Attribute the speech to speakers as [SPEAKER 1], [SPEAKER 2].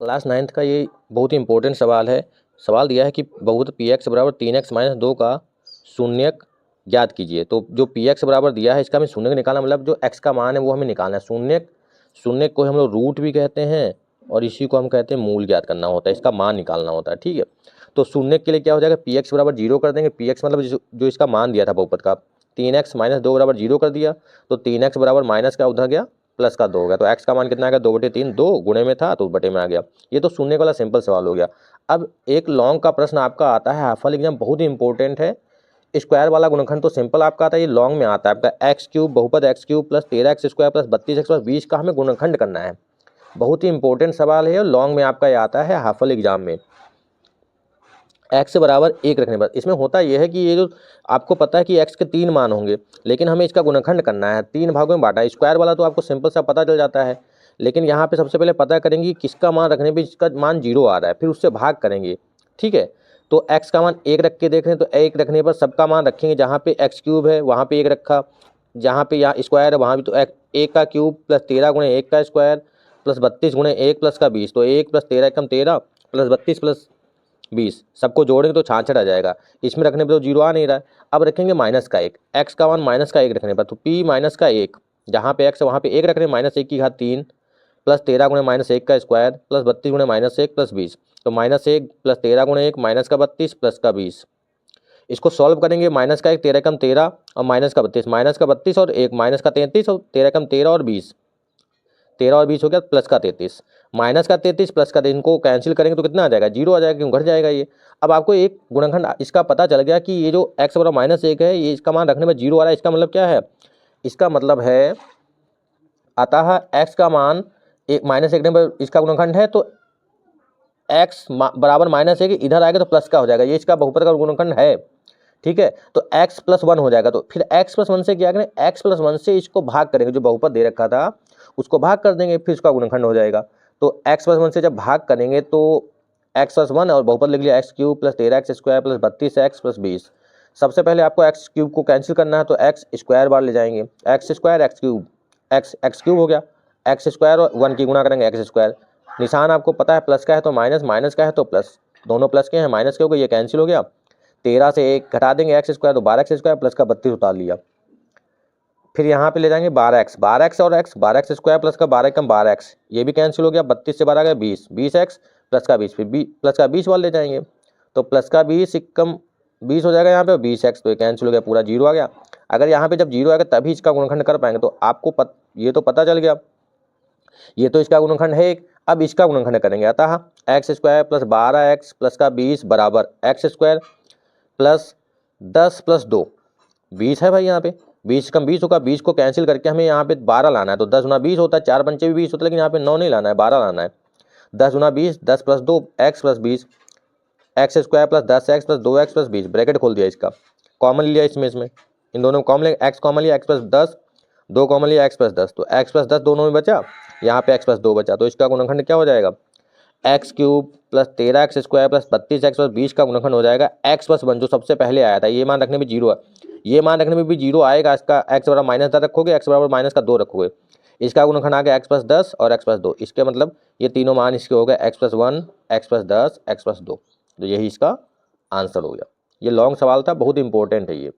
[SPEAKER 1] Class 9th का ये बहुत ही इंपॉर्टेंट सवाल है। सवाल दिया है कि बहुपद पी एक्स बराबर 3x माइनस 2 का शून्यक ज्ञात कीजिए। तो जो पी एक्स बराबर दिया है इसका हमें शून्यक निकालना, मतलब जो x का मान है वो हमें निकालना है। शून्यक को हम लोग रूट भी कहते हैं और इसी को हम कहते हैं मूल ज्ञात करना होता है, इसका मान निकालना होता है। ठीक है, तो शून्यक के लिए क्या हो जाएगा, पी एक्स बराबर 0 कर देंगे। पी एक्स मतलब जो इसका मान दिया था बहुपद का 3x माइनस 2 बराबर 0 कर दिया, तो 3x बराबर माइनस का उधर गया प्लस का 2 हो गया, तो x का मान कितना आ गया 2/3, 2 गुणे में था तो बटे में आ गया। ये तो शून्य वाला सिंपल सवाल हो गया। अब एक लॉन्ग का प्रश्न आपका आता है हाफल एग्जाम, बहुत ही इंपॉर्टेंट है। स्क्वायर वाला गुणनखंड तो सिंपल आपका आता है, ये लॉन्ग में आता है आपका एक्स क्यूब बहुपद x cube plus 13x square plus 32x plus 20 का हमें गुणनखंड करना है। बहुत ही इंपॉर्टेंट सवाल है, लॉन्ग में आपका ये आता है हाफल एग्जाम में। x बराबर 1 रखने पर इसमें होता यह है कि ये जो आपको पता है कि x के 3 मान होंगे, लेकिन हमें इसका गुणनखंड करना है, 3 भागों में बांटा है। स्क्वायर वाला तो आपको सिंपल सा पता चल जाता है, लेकिन यहाँ पे सबसे पहले पता करेंगे कि किसका मान रखने पे इसका मान 0 आ रहा है, फिर उससे भाग करेंगे। ठीक है, तो x का मान 1 रख के देख रहे हैं, तो 1 रखने पर सबका मान रखेंगे। जहाँ पे x क्यूब है वहाँ पे 1 रखा, जहाँ पे यहाँ स्क्वायर है वहाँ भी तो 1 का क्यूब प्लस 13 गुणे 1 का स्क्वायर प्लस 32 गुणे 1 प्लस का 20, तो 1 प्लस 13 कम 13 प्लस 32 प्लस 20 सबको जोड़ेंगे तो 66 आ जाएगा। इसमें रखने पर तो 0 आ नहीं रहा है। अब रखेंगे माइनस का 1, x का मान माइनस का 1 रखने पर, तो p माइनस का 1, जहाँ पे x है वहाँ पे 1 रख रहे हैं, माइनस 1 की घात 3 प्लस 13 गुणे माइनस 1 का स्क्वायर प्लस 32 गुणे माइनस 1 प्लस 20, तो माइनस 1 प्लस 13 गुणे 1 माइनस का 32 प्लस का 20। इसको सॉल्व करेंगे, माइनस का 1 13 कम 13 और माइनस का 32, माइनस का 32 और 1 माइनस का 33 और 13 कम 13 और 20, 13 और 20 हो गया प्लस का 33, माइनस का 33 प्लस का, इनको कैंसिल करेंगे तो कितना आ जाएगा 0 आ जाएगा, क्यों घट जाएगा ये। अब आपको एक गुणनखंड इसका पता चल गया कि ये जो x बराबर माइनस 1 है, ये इसका मान रखने में 0 आ रहा है। इसका मतलब क्या है, इसका मतलब है अतः x का मान एक माइनस 1 पर इसका गुणनखंड है, तो x बराबर माइनस 1 इधर आएगा तो प्लस का हो जाएगा, ये इसका बहुपद का गुणनखंड है। ठीक है, तो x प्लस 1 हो जाएगा, तो फिर x प्लस 1 से क्या करें, x प्लस 1 से इसको भाग करेंगे, जो बहुपद दे रखा था उसको भाग कर देंगे, फिर इसका गुणनखंड हो जाएगा। तो x प्लस 1 से जब भाग करेंगे तो x प्लस 1 और बहुपद लिख लिया x cube plus 13x square plus 32x plus 20। सबसे पहले आपको एक्स क्यूब को कैंसिल करना है, तो एक्स स्क्वायर बार ले जाएंगे, x square x cube, x cube हो गया, एक्स स्क्वायर और 1 की गुणा करेंगे एक्स स्क्वायर। निशान आपको पता है, प्लस का है तो माइनस, माइनस का है तो प्लस, दोनों प्लस के हैं, माइनस के हो गए, ये कैंसिल हो गया। 13 से 1 घटा देंगे एक्स स्क्वायर, तो 12x स्क्वायर प्लस का 32 उतार लिया। फिर यहाँ पे ले जाएंगे 12x और x, 12x स्क्वायर प्लस का 12 कम 12x, ये भी कैंसिल हो गया, 32 से 12 गया 20, 20x प्लस का 20, फिर प्लस का 20 वाले ले जाएंगे, तो प्लस का 20 कम 20 हो जाएगा यहाँ पे 20x, तो ये कैंसिल हो गया, पूरा 0 आ गया। अगर यहाँ पे जब 0 आएगा तभी इसका गुणनखंड कर पाएंगे, तो आपको ये तो पता चल गया, ये तो इसका गुणनखंड है एक। अब इसका गुणनखंड करेंगे, अतः x square plus 12x plus का 20 बराबर एक्स स्क्वायर प्लस 10 प्लस 2, 20 है भाई, यहाँ पे 20 कम 20 होगा, 20 को कैंसिल करके हमें यहाँ पे 12 लाना है, तो 10 गुना 20 होता है, 4 पंचे भी 20 होता है, लेकिन यहाँ पे 9 नहीं लाना है, 12 लाना है। 10 गुना 20, 10 plus 2 x plus 20, x square plus 10x plus 2x plus 20, bracket खोल दिया, इसका कॉमन लिया, इसमें इन दोनों कॉमन लिया, एक्स कॉमन लिया, एक्स प्लस 10, 2 कॉमन लिया, एक्स प्लस 10, तो एक्स प्लस 10 दोनों में बचा, यहाँ पे एक्स प्लस 2 बचा, तो इसका गुणनखंड क्या हो जाएगा, x cube plus 13x square plus 32x plus 20 का गुणनखंड हो जाएगा एक्स प्लस 1, जो सबसे पहले आया था, ये मान रखने में 0 है, ये मान रखने में भी 0 आएगा। इसका x बराबर माइनस 10 रखोगे, x बराबर माइनस का 2 रखोगे, इसका गुणनखंड आ गया x प्लस 10 और x प्लस 2, इसके मतलब ये तीनों मान इसके हो गए x plus 1, x plus 10, x plus 2, तो यही इसका आंसर हो गया। ये लॉन्ग सवाल था, बहुत इंपॉर्टेंट है ये।